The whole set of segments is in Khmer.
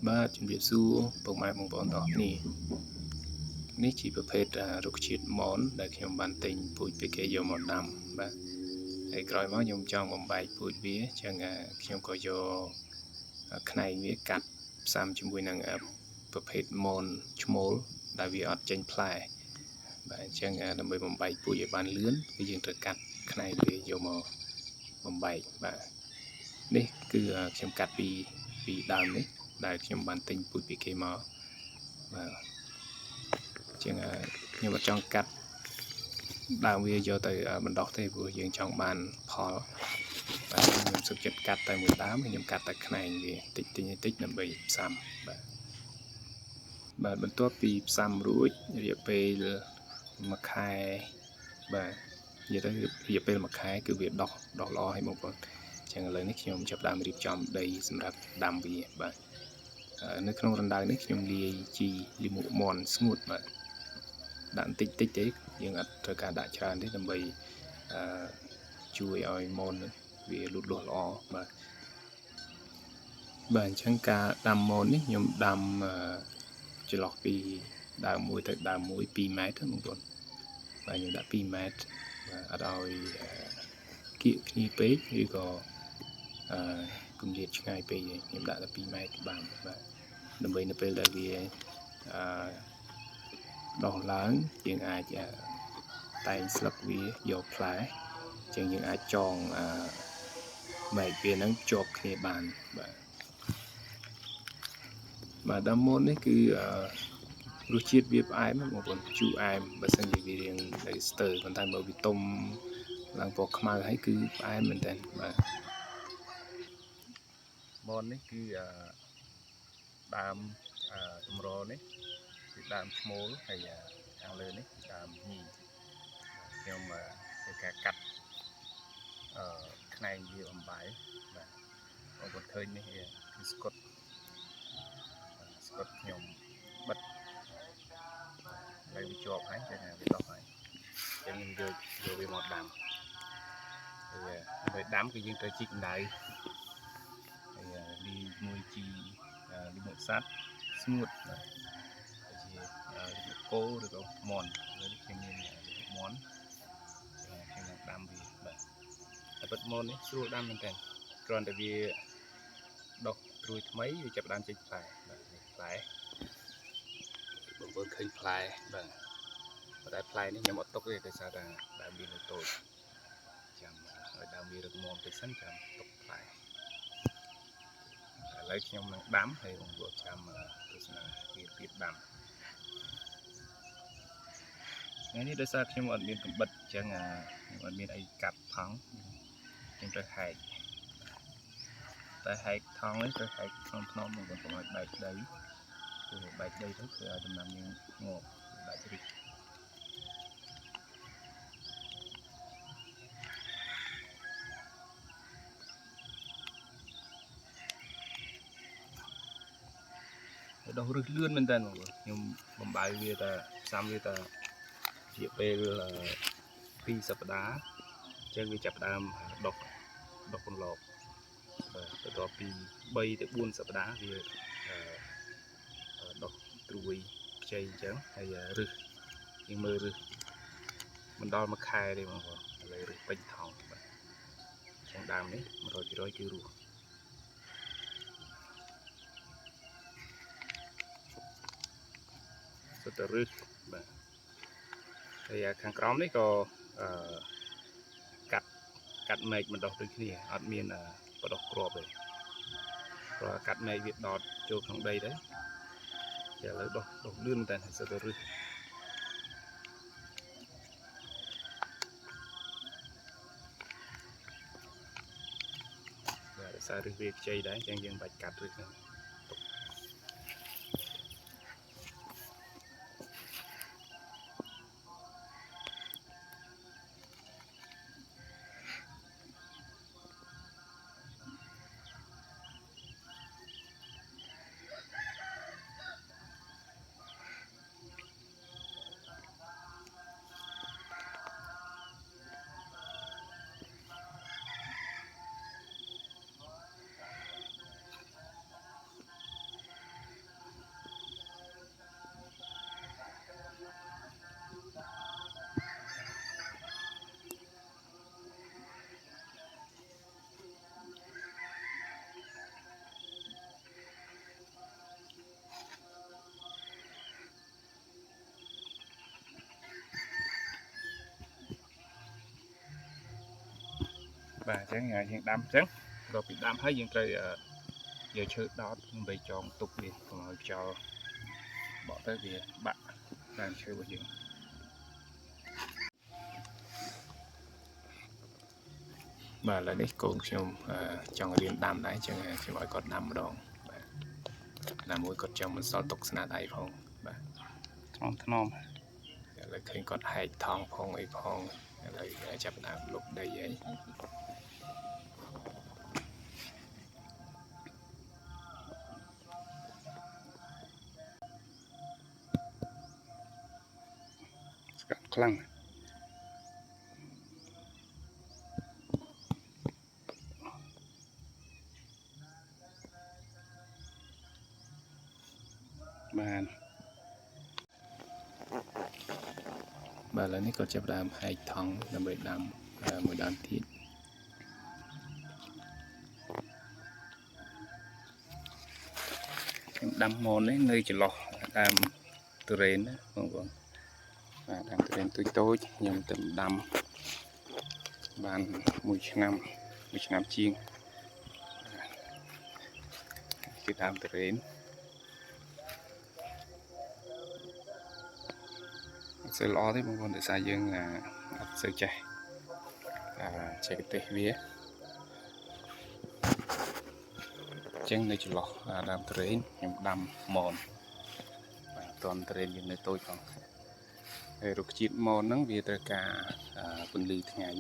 បាទជំរាបសួរពុកម៉ែបងប្អូនទាំងអស់គ្នានេះជាប្រភេទរុក្ខជាតិមនដែលខ្ញុំបានទិញពូជពីគេយកមកដាំបាទហើយក្រោយមកខ្ញុំចង់បំបែកពូជវាអញ្ចឹងខ្ញុំក៏យកខ្នែងវាកាត់ផ្សំជាមួយនឹងប្រភេទមនឈ្មោលដែលវាអត់ចេញផ្លែបាទអញ្ចឹងដើម្បីបំបែកពូជឲ្យបានលឿនគឺយើងត្រូវកាត់ខ្នែងវាយកមកបំបែកបាទនេះគឺខ្ញុំកាត់ពីដើមនេះដែលខ្ញុំបានទិញពូជពីគេមកបាទអញ្ចឹងខ្ញុំអត់ចង់កាត់ដើមវាយកទៅបណ្ដោះទេព្រោះយើងចង់បានផលបាទខ្ញុំសុខចិត្តកាត់តែមួយដើមខ្ញុំកាត់តែខ្នែងវាតិចដើម្បីផ្សំបាទបន្ទាប់ពីផ្សំរួចរយៈពេល1ខែបាទនិយាយទៅរយៈពេល1ខែគឺវាដុះល្អហើយបងប្អូនអញ្ចឹងឥឡូវនេះខ្ញុំចាប់ផ្ដើមរៀបចំដីសម្រាប់ដាំវាបាទនៅក្នុងរណ្ដៅនេះខ្ញុំលាយជីលាមកមាន់ស្ងួតបាទដាក់បន្តិចទេយើងអត់ត្រូវការដាក់ច្រើនទេដើម្បីជួយឲ្យមនវាលូតលាស់ល្អបាទអញ្ចឹងការដាំមននេះខ្ញុំដាំចន្លោះពីដើមមួយទៅដើមមួយ2ម៉ែត្របងប្អូនបាទខ្ញុំដាក់2ម៉ែត្រអត់ឲ្យគៀកគ្នាពេកឬក៏គម្លាតឆ្ងាយពេកទេខ្ញុំដាក់តែ2ម៉ែត្របានបាទដើម្បីនៅពេលដែលវាដុះឡើងយើងអាចតែងស្លឹកវាយកផ្លែអញ្ចឹងយើងអាចចងមែកវានឹងជាប់គ្នាបានបាទដាំមននេះគឺរសជាតិវាផ្អែមបងប្អូនជូរអែមបើសិនជាវារៀងនៅស្ទើរប៉ុន្តែបើវាទុំឡើងពណ៌ខ្មៅហើយគឺផ្អែមមែនតើបាទមននេះគឺដើមតម្រនេះគឺដើមឈ្មោលហើយខាងលើនេះគឺដើមញីខ្ញុំធ្វើការកាត់ខ្នែងវាអំបាយបាទបងប្អូនឃើញនេះគឺស្កុតខ្ញុំបិទហើយវាជាប់ហើយចឹងវាដុះហើយចឹងខ្ញុំយកវាមកដាំហើយដើម្បីដាំគឺយើងត្រូវជីកកម្ដៅហើយលីមួយជីលីមួយសัตว์ស្ងួតបាទជាគោឬក៏មាន់ហើយខ្ញុំមានមាន់ខ្ញុំនឹងដាំវាបាទតែពិតមាន់នេះស្រួលដាំមែនតើគ្រាន់តែវាដុះត្រួយថ្មីវាចាប់ដើមចេញផ្លែបាទនេះផ្លែបងប្អូនឃើញផ្លែបាទតែផ្លែនេះខ្ញុំអត់ទុកទេដោយសារតែដើមវានៅតូចចាំឲ្យដើមវារឹងមាំទៅសិនចាំទុកផ្លែឥឡូវខ្ញុំនឹងដាំហើយបងប្អូនចាំទស្សនាពីដាំថ្ងៃនេះដោយសារខ្ញុំអត់មានកំបិតអញ្ចឹងខ្ញុំអត់មានអីកាត់ថង់ខ្ញុំត្រូវហែកតែហែកថង់នេះត្រូវហែកថ្នមបងប្អូនកុំឲ្យបែកដីព្រោះបែកដីទៅធ្វើឲ្យដំណាំយើងងាប់បែករីកដុះរឹសលឿនមែនតើបងប្អូនខ្ញុំបំបែកវាតែផ្សំវាតែរយៈពេល2សប្តាហ៍អញ្ចឹងវាចាប់ផ្ដើមដុះពន្លកបាទបន្ទាប់ពី3ទៅ4សប្តាហ៍វាដុះត្រួយខ្ចីអញ្ចឹងហើយរឹសយើងមើលរឹសមិនដល់1ខែទេបងប្អូនឥឡូវរឹសពេញថង់បាទអញ្ចឹងដើមនេះ 100% គឺរស់សុទ្ធតែរឹសបាទហើយខាងក្រោមនេះក៏កាត់មែកមិនដុះដូចគ្នាអត់មានបដោះគ្រាប់ទេព្រោះកាត់មែកវាដតចូលក្នុងដីទៅឥឡូវដុះលឿនតែសុទ្ធតែរឹសបាទដោយសាររឹសវាខ្ចីដែរអញ្ចឹងយើងបាច់កាត់រឹសហ្នឹង bà chẳng những đâm trắng rồi bị đâm hết những trời giờ chơi đó về cho tục đi rồi cho bỏ tới việc bạn đang chơi bao nhiêu bà là đấy cũng trong trong riêng đam đấy chẳng chỉ gọi còn đam đó là mỗi cột trong một số tục na đại phong bà trong thnom là khi còn hai thong phong ấy phong là chập nào lúc đây vậy căng bà làនេះក៏ចាប់ដើមហែកថងដើម្បីដាំមួយដើមទៀតខ្ញុំដាំមននេះនៅចន្លោះដើមទុរេនណាបងប្អូនបាទដើមទុរេនតូចតូចខ្ញុំទៅដាំបានមួយឆ្នាំជាងគឺដើមទុរេនសូវល្អទេបងប្អូនដោយសារយើងអត់សូវចេះចេះទេសវាចឹងនៅចន្លោះដើមទុរេនខ្ញុំដាំមនបាទតនទុរេនយើងនៅតូចផងហើយរុក្ខជាតិមនហ្នឹងវាត្រូវការពន្លឺថ្ងៃ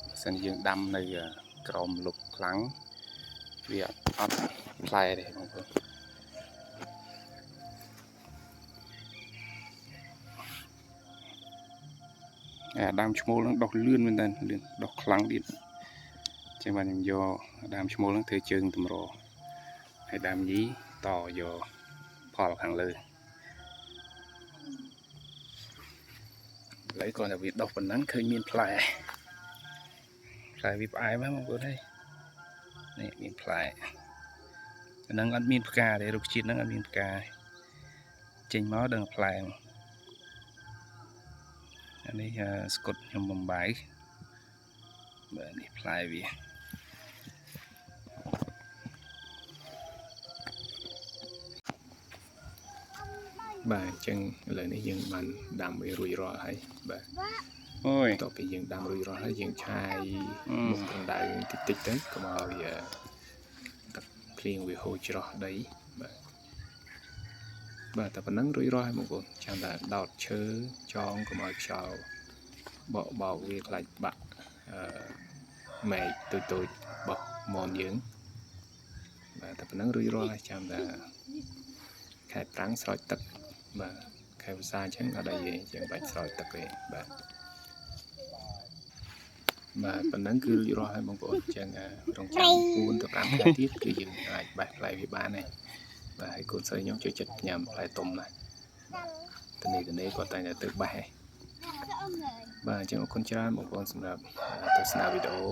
បើសិនយើងដាំនៅក្រោមលប់ខ្លាំងវាអត់ផ្លែទេបងប្អូនដើមឈ្មោលនឹងដុះលឿនមែនតើលឿនដុះខ្លាំងទៀតចឹងបាទខ្ញុំយកដើមឈ្មោលនឹងធ្វើជើងតម្រហើយដើមញីតយកផលខាងលើឥឡូវគ្រាន់តែវាដុះប៉ុណ្ណឹងឃើញមានផ្លែវាផ្អែមហ្នឹងបងប្អូននេះមានផ្លែហ្នឹងអត់មានផ្កាទេរុក្ខជាតិហ្នឹងអត់មានផ្កាចេញមកដឹងផ្លែអានេះស្កុតខ្ញុំបំបាយបាទនេះផ្លែវាបាទអញ្ចឹងឥឡូវនេះយើងបានដាំវារួចរាល់ហើយបាទអូយតទៅពីយើងដាំរួចរាល់ហើយយើងឆាយមុខកម្ដៅតិចទៅកុំឲ្យទឹកភ្លៀងវាហូរច្រោះដីបាទតែប៉ុណ្ណឹងរួចរាល់ហើយបងប្អូនចាំតែដោតឈើចងកុំឲ្យខ្យល់បោកវាខ្លាចបាក់មែកតូចបោះមនយើងបាទតែប៉ុណ្ណឹងរួចរាល់ហើយចាំតែខែប្រាំងស្រោចទឹកបាទខែវស្សាអញ្ចឹងអត់អីទេយើងបាច់ស្រោចទឹកទេបាទប៉ុណ្ណឹងគឺរួចរាល់ហើយបងប្អូនអញ្ចឹងរងចាំ4 ទៅ 5 ខែទៀតគឺយើងអាចបេះផ្លែវាបានហើយបាទហើយកូនស្រីខ្ញុំចូលចិត្តញ៉ាំផ្លែទុំណាស់តនេះគាត់តែងតែទៅបេះបាទអញ្ចឹងអរគុណច្រើនបងប្អូនសម្រាប់ទស្សនាវីដេអូ